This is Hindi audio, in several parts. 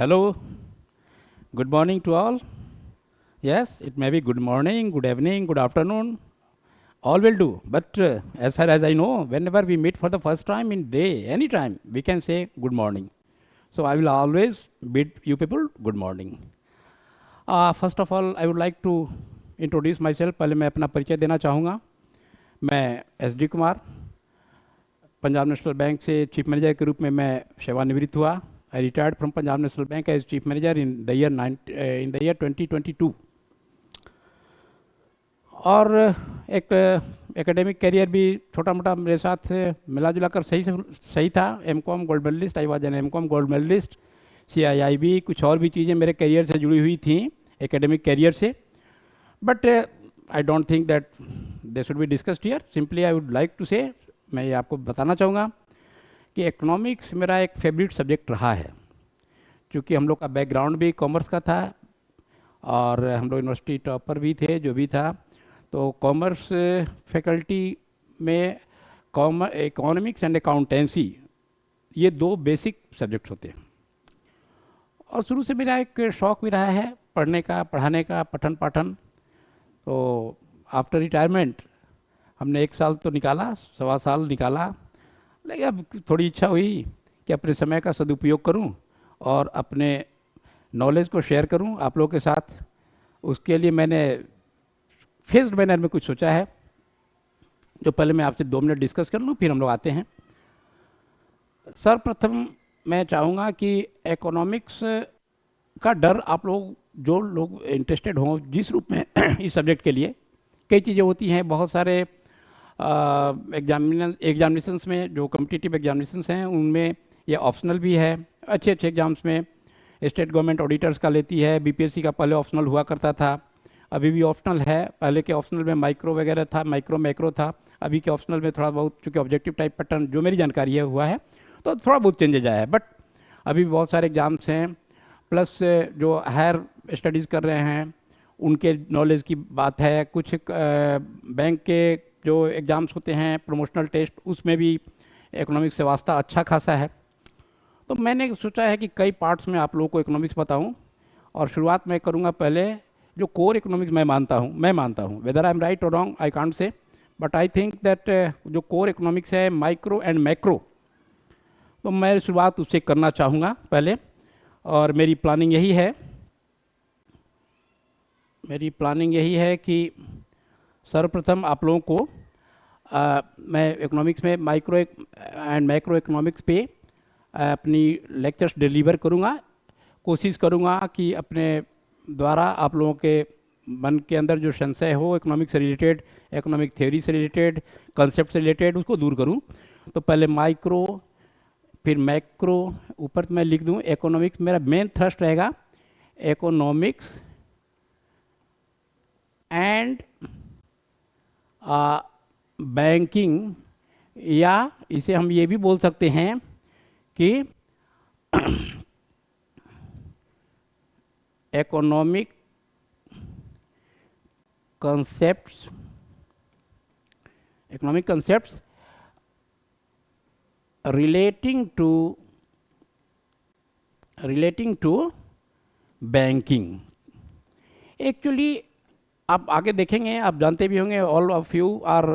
Hello, good morning to all. Yes, it may be good morning, good evening, good afternoon. All will do. But as far as I know, whenever we meet for the first time in day, any time, we can say good morning. So I will always bid you people good morning. First of all, I would like to introduce myself. पहले मैं अपना परिचय देना चाहूँगा. मैं SD Kumar, Punjab national bank से चीफ मैनेजर के रूप में मैं सेवानिवृत्त हुआ. I retired from Punjab National Bank as chief manager in the year 2022. और एक एकेडमिक करियर भी छोटा मोटा मेरे साथ मिला जुला कर सही था. MCom gold medalist, I was an MCom gold medalist. CIIB, कुछ और भी चीज़ें मेरे करियर से जुड़ी हुई थी, एकेडमिक करियर से. But I don't think that they should be discussed here. Simply I would like to say, मैं ये आपको बताना चाहूँगा कि इकोनॉमिक्स मेरा एक फेवरेट सब्जेक्ट रहा है. क्योंकि हम लोग का बैकग्राउंड भी कॉमर्स का था और हम लोग यूनिवर्सिटी टॉपर भी थे, जो भी था. तो कॉमर्स फैकल्टी में इकोनॉमिक्स एंड अकाउंटेंसी, ये दो बेसिक सब्जेक्ट्स होते हैं. और शुरू से मेरा एक शौक़ भी रहा है पढ़ने का, पढ़ाने का, पठन पाठन. तो आफ्टर रिटायरमेंट हमने 1 साल तो निकाला, 1.25 साल निकाला. लेकिन अब थोड़ी इच्छा हुई कि अपने समय का सदुपयोग करूं और अपने नॉलेज को शेयर करूं आप लोगों के साथ. उसके लिए मैंने फेज्ड मैनर में कुछ सोचा है, जो पहले मैं आपसे 2 मिनट डिस्कस कर लूं, फिर हम लोग आते हैं. सर्वप्रथम मैं चाहूँगा कि इकोनॉमिक्स का डर आप लोग, जो लोग इंटरेस्टेड हों जिस रूप में इस सब्जेक्ट के लिए, कई चीज़ें होती हैं. बहुत सारे एग्जामिनेशंस में, जो कॉम्पिटिटिव एग्जामिनेशंस हैं, उनमें ये ऑप्शनल भी है. अच्छे अच्छे एग्जाम्स में स्टेट गवर्नमेंट ऑडिटर्स का लेती है. BPSC का पहले ऑप्शनल हुआ करता था, अभी भी ऑप्शनल है. पहले के ऑप्शनल में माइक्रो वगैरह था, माइक्रो मैक्रो था. अभी के ऑप्शनल में थोड़ा बहुत, चूँकि ऑब्जेक्टिव टाइप पैटर्न जो मेरी जानकारी है हुआ है, तो थोड़ा बहुत चेंजेज आया है. बट अभी भी बहुत सारे एग्जाम्स हैं. प्लस जो हायर स्टडीज़ कर रहे हैं उनके नॉलेज की बात है. कुछ बैंक के जो एग्ज़ाम्स होते हैं, प्रमोशनल टेस्ट, उसमें भी इकोनॉमिक्स से वास्ता अच्छा खासा है. तो मैंने सोचा है कि कई पार्ट्स में आप लोगों को इकोनॉमिक्स बताऊं. और शुरुआत मैं करूंगा पहले जो कोर इकोनॉमिक्स मैं मानता हूं. वेदर आई एम राइट और wrong I can't say, but I think that जो कोर इकोनॉमिक्स है, माइक्रो एंड मैक्रो, तो मैं शुरुआत उससे करना चाहूँगा पहले. और मेरी प्लानिंग यही है कि सर्वप्रथम आप लोगों को मैं इकोनॉमिक्स में माइक्रो एंड मैक्रो इकोनॉमिक्स पे अपनी लेक्चर्स डिलीवर करूँगा. कोशिश करूँगा कि अपने द्वारा आप लोगों के मन के अंदर जो संशय हो इकोनॉमिक्स से रिलेटेड, इकोनॉमिक थ्योरी से रिलेटेड, कंसेप्ट से रिलेटेड, उसको दूर करूँ. तो पहले माइक्रो, फिर मैक्रो, ऊपर मैं लिख दूँ इकोनॉमिक्स. मेरा मेन थ्रस्ट रहेगा इकोनॉमिक्स एंड बैंकिंग, या इसे हम ये भी बोल सकते हैं कि economic concepts relating to banking. Actually आप आगे देखेंगे, आप जानते भी होंगे, all of you are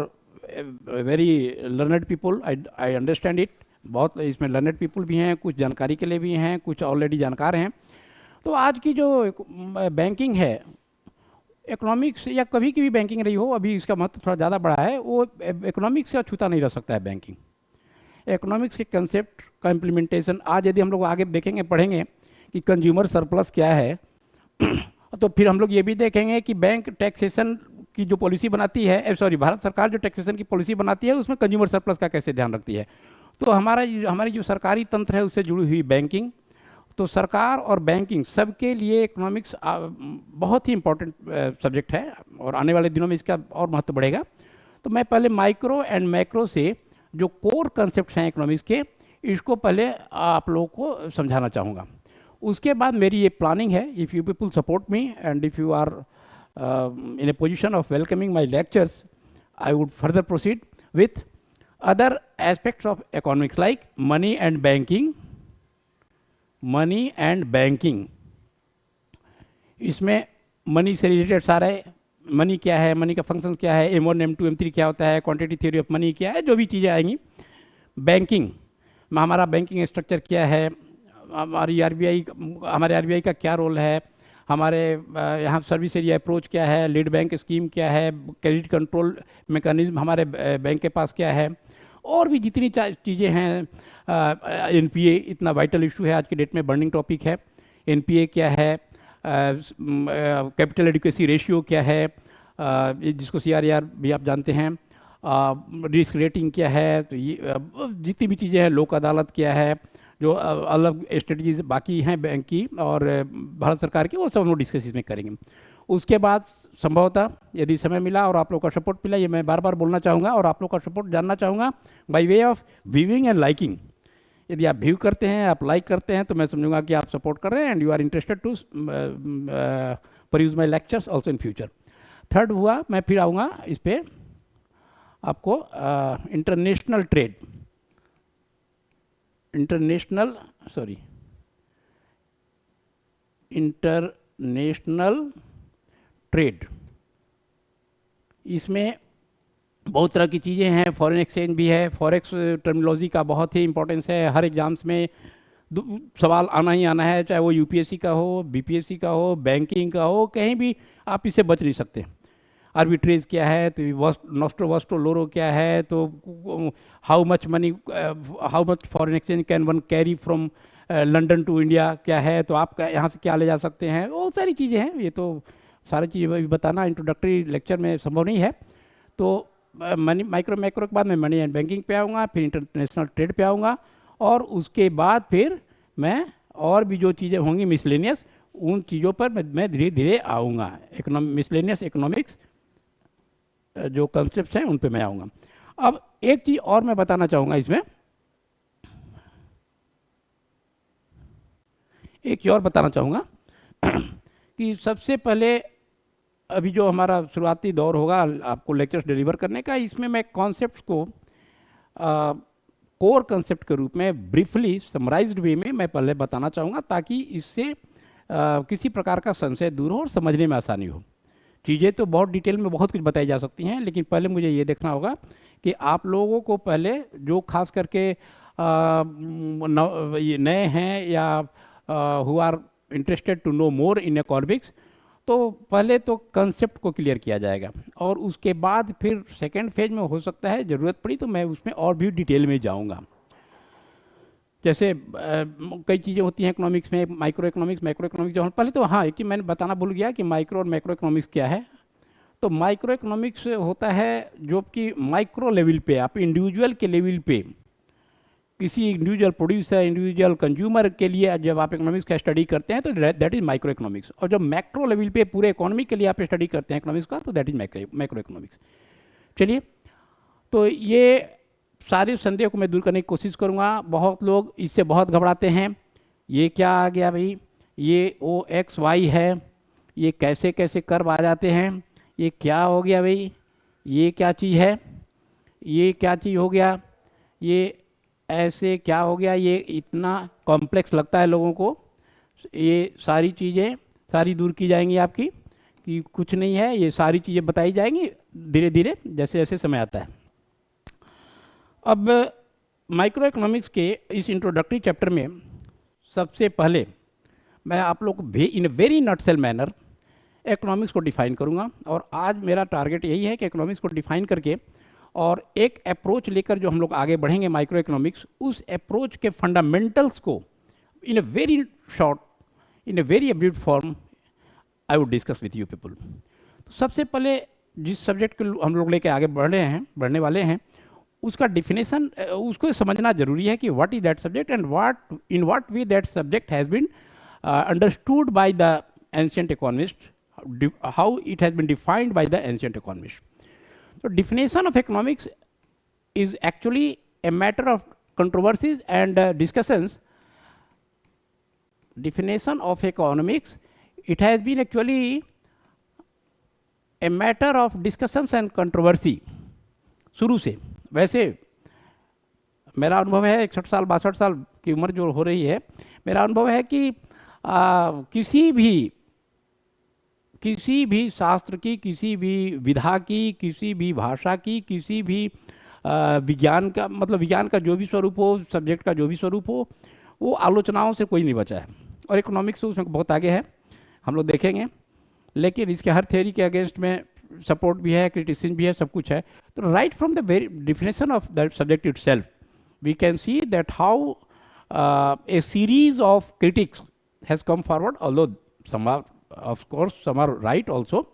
very learned people, I understand it. बहुत इसमें लर्नड पीपल भी हैं, कुछ जानकारी के लिए भी हैं, कुछ ऑलरेडी जानकार हैं. तो आज की जो बैंकिंग है, इकोनॉमिक्स या कभी की भी बैंकिंग रही हो, अभी इसका महत्व थोड़ा ज़्यादा बढ़ा है. वो इकोनॉमिक्स से अछूता नहीं रह सकता है बैंकिंग. इकोनॉमिक्स के कंसेप्ट का इम्प्लीमेंटेशन आज यदि हम लोग आगे देखेंगे, पढ़ेंगे कि कंज्यूमर सरप्लस क्या है, तो फिर हम लोग ये भी देखेंगे कि बैंक टैक्सेशन की जो पॉलिसी बनाती है, भारत सरकार जो टैक्सेशन की पॉलिसी बनाती है, उसमें कंज्यूमर सरप्लस का कैसे ध्यान रखती है. तो हमारी जो सरकारी तंत्र है उससे जुड़ी हुई बैंकिंग, तो सरकार और बैंकिंग सबके लिए इकोनॉमिक्स बहुत ही इम्पोर्टेंट सब्जेक्ट है और आने वाले दिनों में इसका और महत्व बढ़ेगा. तो मैं पहले माइक्रो एंड मैक्रो से जो कोर कंसेप्ट हैं इकोनॉमिक्स के, इसको पहले आप लोगों को समझाना चाहूँगा. उसके बाद मेरी ये प्लानिंग है, if you people support me and if you are in a position of welcoming my lectures, I would further proceed with other aspects of economics like money and banking, money and banking. इसमें मनी से रिलेटेड सारे, मनी क्या है, मनी का फंक्शन क्या है, M1 M2 M3 क्या होता है, क्वांटिटी थ्योरी ऑफ मनी क्या है, जो भी चीज़ें आएंगी। बैंकिंग में हमारा बैंकिंग स्ट्रक्चर क्या है, हमारे आरबीआई का क्या रोल है, हमारे यहाँ सर्विस एरिया अप्रोच क्या है, लीड बैंक स्कीम क्या है, क्रेडिट कंट्रोल मैकेनिज्म हमारे बैंक के पास क्या है, और भी जितनी चीज़ें हैं। एनपीए इतना वाइटल इशू है आज के डेट में, बर्निंग टॉपिक है। एनपीए क्या है, कैपिटल एडिक्वेसी रेशियो क्या है, जिसको सीआरआर भी आप जानते हैं, रिस्क रेटिंग क्या है, तो ये जितनी भी चीज़ें हैं, लोक अदालत क्या है, जो अलग स्ट्रेटजीज बाकी हैं बैंक की और भारत सरकार की, वो सब हम लोग डिस्कस इसमें करेंगे। उसके बाद संभवतः यदि समय मिला और आप लोग का सपोर्ट मिला, ये मैं बार बार बोलना चाहूँगा और आप लोग का सपोर्ट जानना चाहूँगा by way of viewing and liking. यदि आप व्यू करते हैं, आप लाइक करते हैं, तो मैं समझूंगा कि आप सपोर्ट कर रहे हैं and you are interested to peruse my lectures also in future. Third हुआ, मैं फिर आऊँगा इस पर आपको इंटरनेशनल ट्रेड। इसमें बहुत तरह की चीज़ें हैं, फॉरेन एक्सचेंज भी है, फॉरेक्स टर्मिनोलॉजी का बहुत ही इंपॉर्टेंस है, हर एग्जाम्स में सवाल आना ही आना है, चाहे वो यूपीएससी का हो, बीपीएससी का हो, बैंकिंग का हो, कहीं भी आप इससे बच नहीं सकते। आर्बिट्रेज क्या है, तो नॉस्ट्रो वॉस्ट्रो लोरो क्या है, तो how much foreign exchange can one carry from London to India क्या है, तो आप यहाँ से क्या ले जा सकते हैं, बहुत सारी चीज़ें हैं। ये तो सारी चीज़ें बताना इंट्रोडक्टरी लेक्चर में संभव नहीं है। तो मनी मैक्रो के बाद मैं मनी एंड बैंकिंग पे आऊँगा, फिर इंटरनेशनल ट्रेड पे आऊँगा, और उसके बाद फिर मैं और भी जो चीज़ें होंगी मिसलेनियस, उन चीज़ों पर मैं धीरे धीरे आऊँगा। मिसलेनियस इकोनॉमिक्स जो कंसेप्ट हैं उन पे मैं आऊँगा। अब एक चीज़ और मैं बताना चाहूँगा इसमें, एक चीज़ और बताना चाहूँगा कि सबसे पहले अभी जो हमारा शुरुआती दौर होगा आपको लेक्चर्स डिलीवर करने का, इसमें मैं कॉन्सेप्ट्स को कोर कंसेप्ट के रूप में ब्रीफली समराइज्ड वे में मैं पहले बताना चाहूँगा, ताकि इससे किसी प्रकार का संशय दूर हो और समझने में आसानी हो। चीज़ें तो बहुत डिटेल में बहुत कुछ बताई जा सकती हैं, लेकिन पहले मुझे ये देखना होगा कि आप लोगों को पहले जो खास करके ये नए हैं या who are interested to know more in economics, तो पहले तो कंसेप्ट को क्लियर किया जाएगा, और उसके बाद फिर सेकेंड फेज में हो सकता है ज़रूरत पड़ी तो मैं उसमें और भी डिटेल में जाऊंगा। जैसे कई चीज़ें होती हैं इकोनॉमिक्स में, माइक्रो इकोनॉमिक्स जो पहले तो हाँ, एक मैंने बताना भूल गया कि माइक्रो और मैक्रो इकोनॉमिक्स क्या है। तो माइक्रो इकोनॉमिक्स होता है जो कि माइक्रो लेवल पे, आप इंडिविजुअल के लेवल पे, किसी इंडिविजुअल प्रोड्यूसर, इंडिविजुअल कंज्यूमर के लिए जब आप इकोनॉमिक्स का स्टडी करते हैं तो दैट इज माइक्रो इकोनॉमिक्स, और जब मैक्रो लेवल पे पूरे इकोनॉमी के लिए आप स्टडी करते हैं इकोनॉमिक्स का, तो दैट इज मैक्रो इकोनॉमिक्स। चलिए, तो ये सारे संदेह को मैं दूर करने की कोशिश करूँगा। बहुत लोग इससे बहुत घबराते हैं, ये क्या आ गया भाई, ये OXY है, ये कैसे कैसे कर्व आ जाते हैं, ये क्या हो गया भाई, ये क्या चीज़ है, ये क्या चीज़ हो गया, ये ऐसे क्या हो गया, ये इतना कॉम्प्लेक्स लगता है लोगों को। ये सारी चीज़ें सारी दूर की जाएंगी आपकी, कि कुछ नहीं है, ये सारी चीज़ें बताई जाएंगी धीरे धीरे जैसे जैसे समय आता है। अब माइक्रो इकोनॉमिक्स के इस इंट्रोडक्टरी चैप्टर में सबसे पहले मैं आप लोग को in very nutshell manner economics को डिफाइन करूँगा, और आज मेरा टारगेट यही है कि इकोनॉमिक्स को डिफाइन करके और एक अप्रोच लेकर जो हम लोग आगे बढ़ेंगे माइक्रो इकोनॉमिक्स, उस अप्रोच के फंडामेंटल्स को in a very short, in a very abbreviated form I would discuss with you people. तो सबसे पहले जिस सब्जेक्ट को हम लोग लेके आगे बढ़ने वाले हैं, उसका डिफिनेशन उसको समझना जरूरी है कि what is that subject and in what way that subject has been understood by the ancient economist, how it has been defined by the ancient economist. So definition of economics is actually a matter of controversies and discussions. Definition of economics, it has been actually a matter of discussions and controversy शुरू से। वैसे मेरा अनुभव है 61 साल 62 साल की उम्र जो हो रही है, मेरा अनुभव है कि किसी भी शास्त्र की, किसी भी विधा की, किसी भी भाषा की, किसी भी विज्ञान का, मतलब विज्ञान का जो भी स्वरूप हो, सब्जेक्ट का जो भी स्वरूप हो, वो आलोचनाओं से कोई नहीं बचा है। और इकोनॉमिक्स तो उसमें बहुत आगे है, हम लोग देखेंगे। लेकिन इसके हर थ्योरी के अगेंस्ट में सपोर्ट भी है, क्रिटिसिज्म भी है, सब कुछ है। तो right from the very definition of that subject itself we can see that how a series of critics has come forward, although some are, of course, some are right also,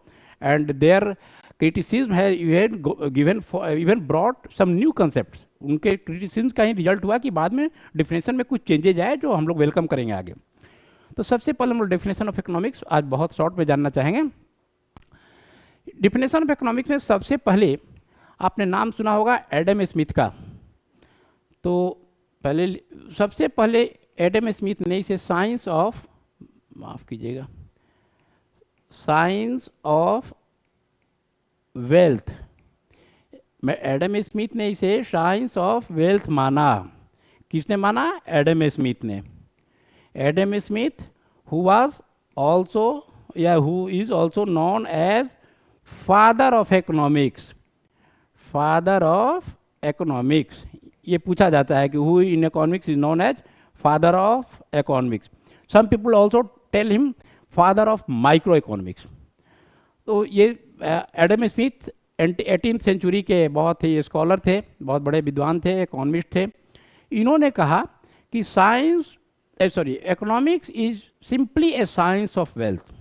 and their criticism has even brought some new concepts. उनके criticism का ही रिजल्ट हुआ कि बाद में डिफिनेशन में कुछ चेंजेज आए जो हम लोग वेलकम करेंगे आगे। तो सबसे पहले हम लोग डेफिनेशन ऑफ इकोनॉमिक्स आज बहुत शॉर्ट में जानना चाहेंगे। डिफिनेशन ऑफ इकोनॉमिक्स में सबसे पहले आपने नाम सुना होगा एडम स्मिथ का। तो सबसे पहले एडम स्मिथ ने इसे साइंस ऑफ, माफ कीजिएगा, science of wealth, Adam Smith ने इसे साइंस ऑफ वेल्थ माना। किसने माना? एडम स्मिथ ने। Adam Smith who was also या who is also known as father of economics. Father of economics, ये पूछा जाता है कि who in economics is known as father of economics. Some people also tell him father of micro economics. तो ये एडम स्मिथ 18th सेंचुरी के बहुत ही स्कॉलर थे, बहुत बड़े विद्वान थे, इकोनॉमिस्ट थे। इन्होंने कहा कि economics is simply A science of wealth.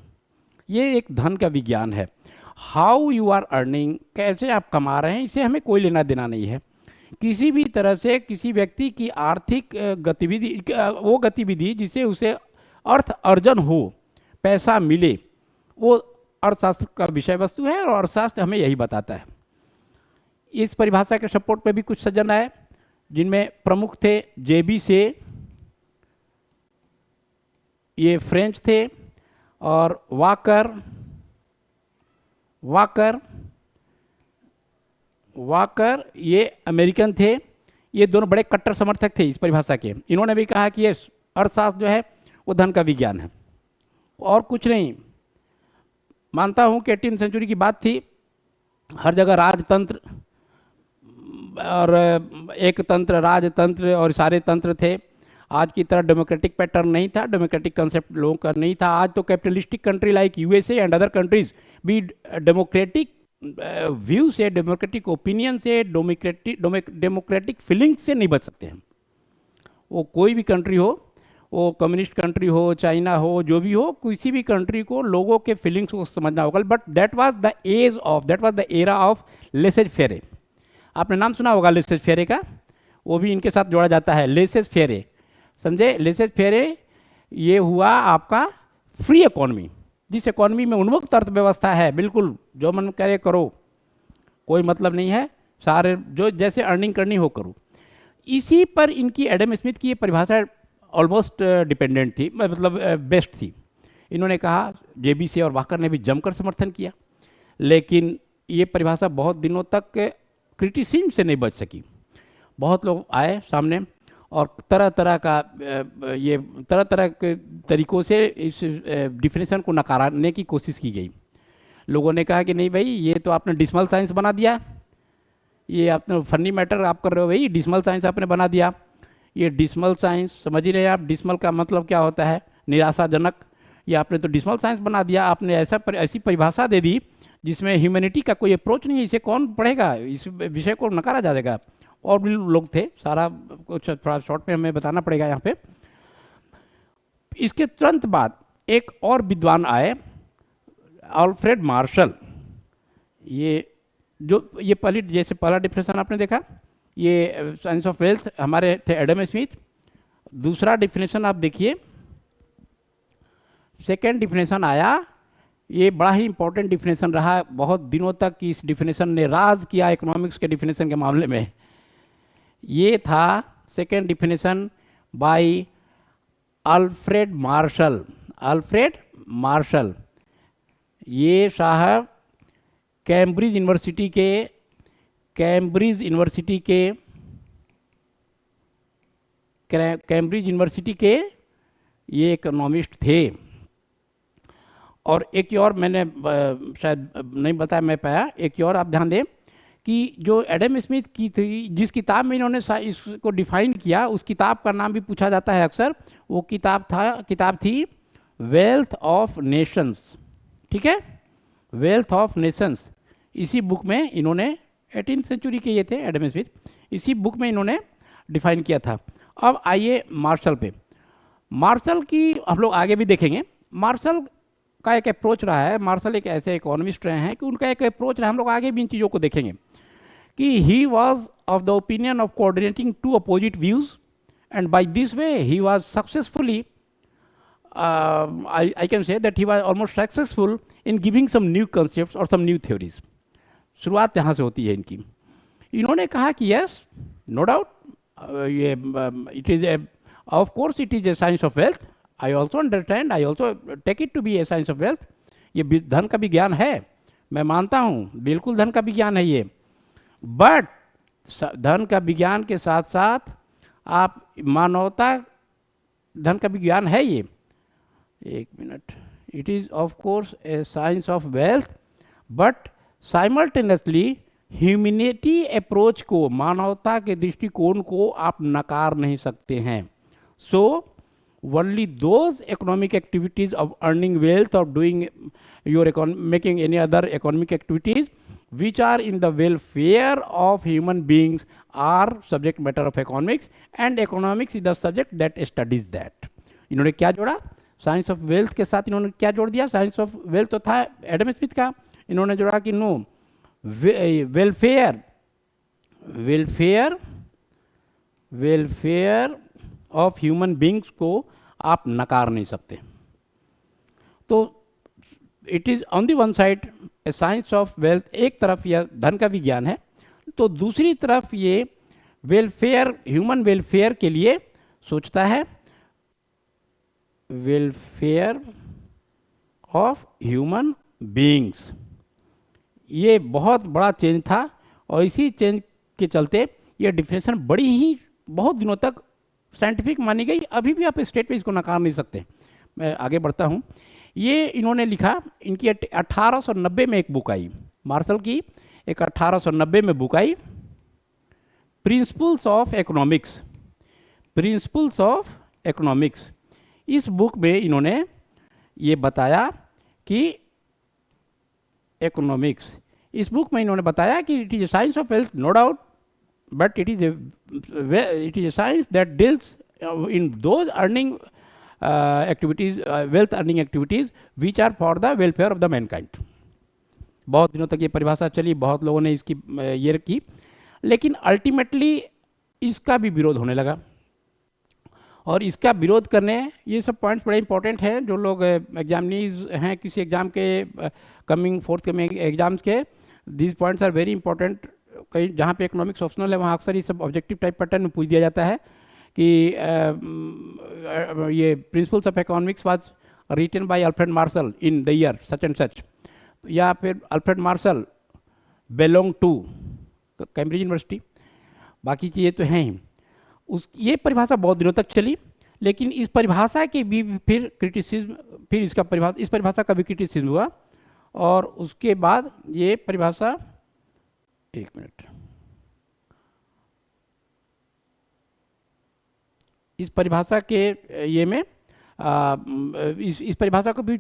ये एक धन का विज्ञान है। हाउ यू आर अर्निंग, कैसे आप कमा रहे हैं, इसे हमें कोई लेना देना नहीं है। किसी भी तरह से किसी व्यक्ति की आर्थिक गतिविधि, वो गतिविधि जिससे उसे अर्थ अर्जन हो, पैसा मिले, वो अर्थशास्त्र का विषय वस्तु है और अर्थशास्त्र हमें यही बताता है। इस परिभाषा के सपोर्ट में भी कुछ सज्जन आए, जिनमें प्रमुख थे जेबी से, ये फ्रेंच थे, और वाकर ये अमेरिकन थे। ये दोनों बड़े कट्टर समर्थक थे इस परिभाषा के। इन्होंने भी कहा कि ये अर्थशास्त्र जो है वो धन का विज्ञान है और कुछ नहीं। मानता हूँ कि 18th सेंचुरी की बात थी, हर जगह राजतंत्र और एक तंत्र, राजतंत्र और सारे तंत्र थे। आज की तरह डेमोक्रेटिक पैटर्न नहीं था, डेमोक्रेटिक कंसेप्ट लोगों का नहीं था। आज तो capitalistic country like USA and other countries भी डेमोक्रेटिक व्यू से, डेमोक्रेटिक ओपिनियन से, डेमोक्रेटिक फीलिंग से नहीं बच सकते हैं। वो कोई भी कंट्री हो, वो कम्युनिस्ट कंट्री हो, चाइना हो, जो भी हो, किसी भी कंट्री को लोगों के फीलिंग्स को समझना होगा। But that was the era of laces फेरे। आपने नाम सुना होगा लेसेज फेरे का, वो भी इनके साथ जोड़ा जाता है। लेसेज फेरे, समझे? लेसेज फेरे ये हुआ आपका फ्री इकोनॉमी, जिस इकोनॉमी में उन्मुक्त अर्थव्यवस्था है, बिल्कुल जो मन करे करो, कोई मतलब नहीं है, सारे जो जैसे अर्निंग करनी हो करो। इसी पर इनकी एडम स्मिथ की ये परिभाषा ऑलमोस्ट डिपेंडेंट थी, मतलब बेस्ट थी। इन्होंने कहा, जेबी से और वाकर ने भी जमकर समर्थन किया, लेकिन ये परिभाषा बहुत दिनों तक क्रिटिसिज्म से नहीं बच सकी। बहुत लोग आए सामने और तरह तरह के तरीक़ों से इस डिफिनेशन को नकारने की कोशिश की गई। लोगों ने कहा कि नहीं भाई, ये तो आपने डिसमल साइंस बना दिया, ये आपने फनी मैटर आप कर रहे हो भाई, डिसमल साइंस आपने बना दिया। ये डिसमल साइंस समझ ही रहे आप, डिसमल का मतलब क्या होता है? निराशाजनक। ये आपने तो डिसमल साइंस बना दिया, आपने ऐसी परिभाषा दे दी जिसमें ह्यूमैनिटी का कोई अप्रोच नहीं है, इसे कौन पढ़ेगा, इस विषय को नकारा जाएगा। और भी लोग थे, सारा कुछ थोड़ा शॉर्ट में हमें बताना पड़ेगा यहाँ पे। इसके तुरंत बाद एक और विद्वान आए, अल्फ्रेड मार्शल। ये पहला डिफिनेशन आपने देखा, ये साइंस ऑफ वेल्थ हमारे थे एडम स्मिथ। दूसरा डिफिनेशन आप देखिए, सेकेंड डिफिनेशन आया, ये बड़ा ही इंपॉर्टेंट डिफिनेशन रहा, बहुत दिनों तक इस डिफिनेशन ने राज किया इकोनॉमिक्स के डिफिनेशन के मामले में। ये था second definition by Alfred Marshall. ये साहब कैम्ब्रिज यूनिवर्सिटी के ये इकोनॉमिस्ट थे। और एक और मैंने शायद नहीं बताया मैं पाया, एक और आप ध्यान दें कि जो एडम स्मिथ की थी, जिस किताब में इन्होंने इसको डिफाइन किया, उस किताब का नाम भी पूछा जाता है अक्सर। वो किताब थी वेल्थ ऑफ नेशंस। ठीक है, वेल्थ ऑफ नेशंस। इसी बुक में इन्होंने 18th सेंचुरी के ये थे एडम स्मिथ, इसी बुक में इन्होंने डिफाइन किया था। अब आइए मार्शल पे। मार्शल की हम लोग आगे भी देखेंगे। मार्शल का एक अप्रोच रहा है, मार्शल एक ऐसे इकोनॉमिस्ट रहे हैं कि उनका एक अप्रोच रहा है, हम लोग आगे भी इन चीज़ों को देखेंगे, कि he was of the opinion of coordinating two opposite views and by this way he was successfully I can say that he was almost successful in giving some new concepts or some new theories. शुरुआत यहाँ से होती है इनकी। इन्होंने कहा कि यस, नो डाउट, ये it is of course it is a science of wealth, I also understand, I also take it to be a science of wealth. ये धन का विज्ञान है, मैं मानता हूँ, बिल्कुल धन का विज्ञान है ये। बट धन का विज्ञान के साथ साथ आप मानवता, धन का विज्ञान है ये, एक minute, it is of course A science of wealth, but simultaneously humanity approach को, मानवता के दृष्टिकोण को आप नकार नहीं सकते हैं। सो only those economic activities of earning wealth or doing your making any other economic activities which are in the welfare of human beings are subject matter of economics, and economics is the subject that studies that. इन्होंने क्या जोड़ा साइंस ऑफ वेल्थ के साथ? इन्होंने क्या जोड़ दिया? साइंस ऑफ वेल्थ तो था एडम स्मिथ का, इन्होंने जोड़ा कि no, welfare welfare welfare of human beings को आप नकार नहीं सकते। तो it is on the one side a science of wealth, एक तरफ यह धन का विज्ञान है, तो दूसरी तरफ ये वेलफेयर, ह्यूमन वेलफेयर के लिए सोचता है, वेलफेयर ऑफ ह्यूमन बीइंग्स। ये बहुत बड़ा चेंज था, और इसी चेंज के चलते ये डिफिनेशन बड़ी ही बहुत दिनों तक साइंटिफिक मानी गई। अभी भी आप स्टेट पे इसको नकार नहीं सकते। मैं आगे बढ़ता हूँ। ये इन्होंने लिखा, इनकी 1890 में एक बुक आई, मार्शल की एक 1890 में book I, principles of economics, principles of economics. इस बुक में इन्होंने ये बताया कि इकोनॉमिक्स, इस बुक में इन्होंने बताया कि it is a science of wealth, no doubt, but it is a science that deals in those earning activities, wealth earning activities which are for the welfare of the mankind. बहुत दिनों तक ये परिभाषा चली, बहुत लोगों ने इसकी ये की, लेकिन अल्टीमेटली इसका भी विरोध होने लगा। और इसका विरोध करने, ये सब पॉइंट्स बड़े इंपॉर्टेंट हैं, जो लोग एग्जामिनीज हैं किसी एग्जाम के, कमिंग फोर्थ कमिंग एग्जाम्स के, these points are very important. कहीं जहाँ पे इकोनॉमिक्स ऑप्शनल है वहाँ अक्सर ये सब ऑब्जेक्टिव टाइप पैटर्न में पूछ दिया जाता है कि ये principles of economics was written by Alfred Marshall in the year such and such, या फिर Alfred Marshall belong to Cambridge University, बाकी चीज़ें तो हैं ही। ये परिभाषा बहुत दिनों तक चली, लेकिन इस परिभाषा के भी फिर क्रिटिसिज्म, फिर इस परिभाषा का भी क्रिटिसिज्म हुआ, और उसके बाद ये परिभाषा, एक मिनट, इस परिभाषा के ये में इस परिभाषा को भी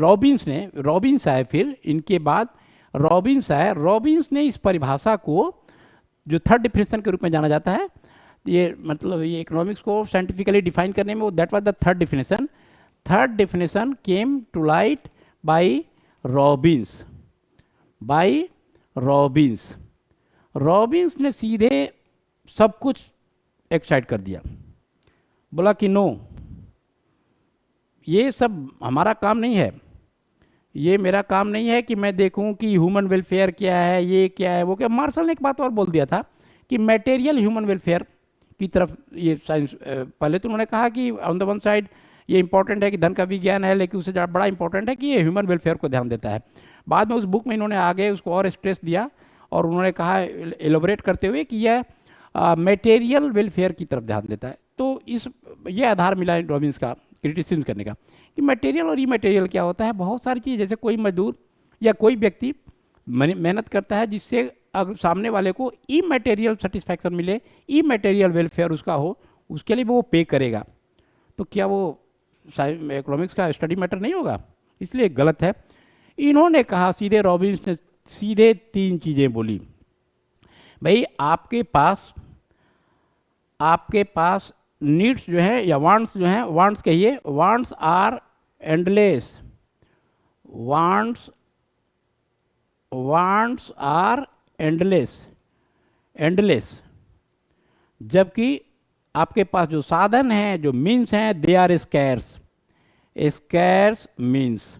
रॉबिन्स आए, फिर इनके बाद रॉबिन्स आए। रॉबिन्स ने इस परिभाषा को, जो थर्ड डिफिनेशन के रूप में जाना जाता है, ये मतलब ये इकोनॉमिक्स को साइंटिफिकली डिफाइन करने में, that was the third definition. Third definition came to light by Robbins, Robbins ने सीधे सब कुछ एक्साइड कर दिया, बोला कि नो, ये सब हमारा काम नहीं है, ये मेरा काम नहीं है कि मैं देखूं कि ह्यूमन वेलफेयर क्या है, ये क्या है, वो क्या। मार्शल ने एक बात और बोल दिया था कि मटेरियल ह्यूमन वेलफेयर की तरफ ये साइंस, पहले तो उन्होंने कहा कि ऑन द वन साइड ये इंपॉर्टेंट है कि धन का विज्ञान है, लेकिन उससे ज़्यादा बड़ा इंपॉर्टेंट है कि ये ह्यूमन वेलफेयर को ध्यान देता है। बाद में उस बुक में इन्होंने आगे उसको और स्ट्रेस दिया, और उन्होंने कहा एलोबरेट करते हुए कि यह मटेरियल वेलफेयर की तरफ ध्यान देता है। तो ये आधार मिला रॉबिन्स का क्रिटिसिज्म करने का कि मटेरियल और इमटेरियल क्या होता है। बहुत सारी चीज़, जैसे कोई मजदूर या कोई व्यक्ति मेहनत करता है जिससे अगर सामने वाले को इमटेरियल सेटिस्फैक्शन मिले, इमटेरियल वेलफेयर उसका हो, उसके लिए वो पे करेगा, तो क्या वो इकोनॉमिक्स का स्टडी मैटर नहीं होगा? इसलिए गलत है। इन्होंने कहा सीधे, रॉबिन्स ने सीधे 3 चीज़ें बोली। भाई आपके पास नीड्स जो है या वांट्स जो हैं, वांट्स कहिए, wants are endless, wants are endless, जबकि आपके पास जो साधन हैं, जो मीन्स हैं, दे आर स्कैर्स मीन्स।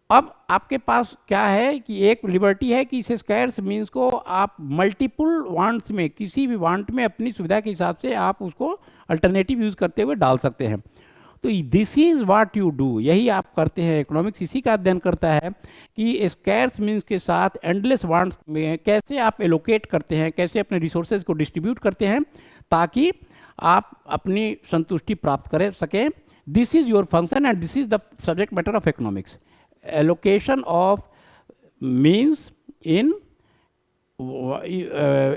अब आपके पास क्या है कि एक लिबर्टी है कि इस स्कैर्स मीन्स को आप मल्टीपल वांट्स में, किसी भी वांट में अपनी सुविधा के हिसाब से आप उसको अल्टरनेटिव यूज करते हुए डाल सकते हैं। तो this is what you do, यही आप करते हैं। इकोनॉमिक्स इसी का अध्ययन करता है कि स्कैर्स मीन्स के साथ एंडलेस वांट्स में कैसे आप एलोकेट करते हैं, कैसे अपने रिसोर्सेज को डिस्ट्रीब्यूट करते हैं ताकि आप अपनी संतुष्टि प्राप्त कर सकें। This is your function and this is the subject matter of economics. Allocation of means in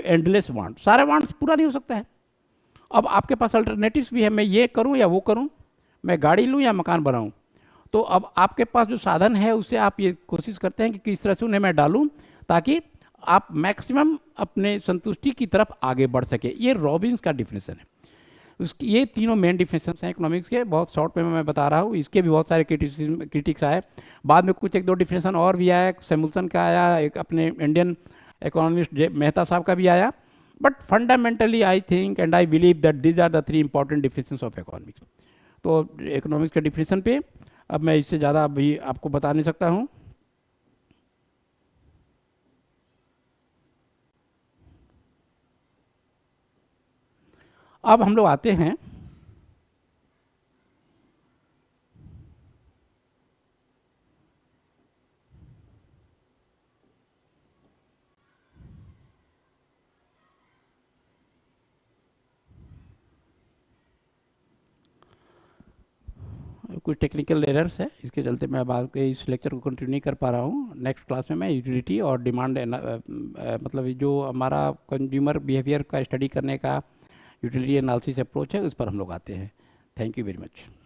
endless want. सारे वांट्स पूरा नहीं हो सकता है। अब आपके पास अल्टरनेटिव्स भी है, मैं ये करूं या वो करूं, मैं गाड़ी लूं या मकान बनाऊं। तो अब आपके पास जो साधन है उससे आप ये कोशिश करते हैं कि किस तरह से उन्हें मैं डालूं ताकि आप मैक्सिमम अपने संतुष्टि की तरफ आगे बढ़ सके। ये रॉबिन्स का डिफिनेशन है। उसकी ये तीनों मेन डिफिनेशन हैं इकोनॉमिक्स के। बहुत शॉर्ट में मैं बता रहा हूँ, इसके भी बहुत सारे क्रिटिक्स आए। बाद में कुछ 1-2 डिफिनेशन और भी आया, सैमुअल्सन का आया, एक अपने इंडियन इकोनॉमिस्ट मेहता साहब का भी आया। But fundamentally I think and I believe that these are the 3 important definitions of economics. तो इकोनॉमिक्स के डिफिनेशन पे अब मैं इससे ज़्यादा अभी आपको बता नहीं सकता हूँ। अब हम लोग आते हैं कुछ टेक्निकल एरर्स है, इसके चलते मैं अब आगे इस लेक्चर को कंटिन्यू नहीं कर पा रहा हूँ। नेक्स्ट क्लास में मैं यूटिलिटी और डिमांड मतलब जो हमारा कंज्यूमर बिहेवियर का स्टडी करने का यूटिलिटी एनालिसिस अप्रोच है उस पर हम लोग आते हैं। Thank you very much.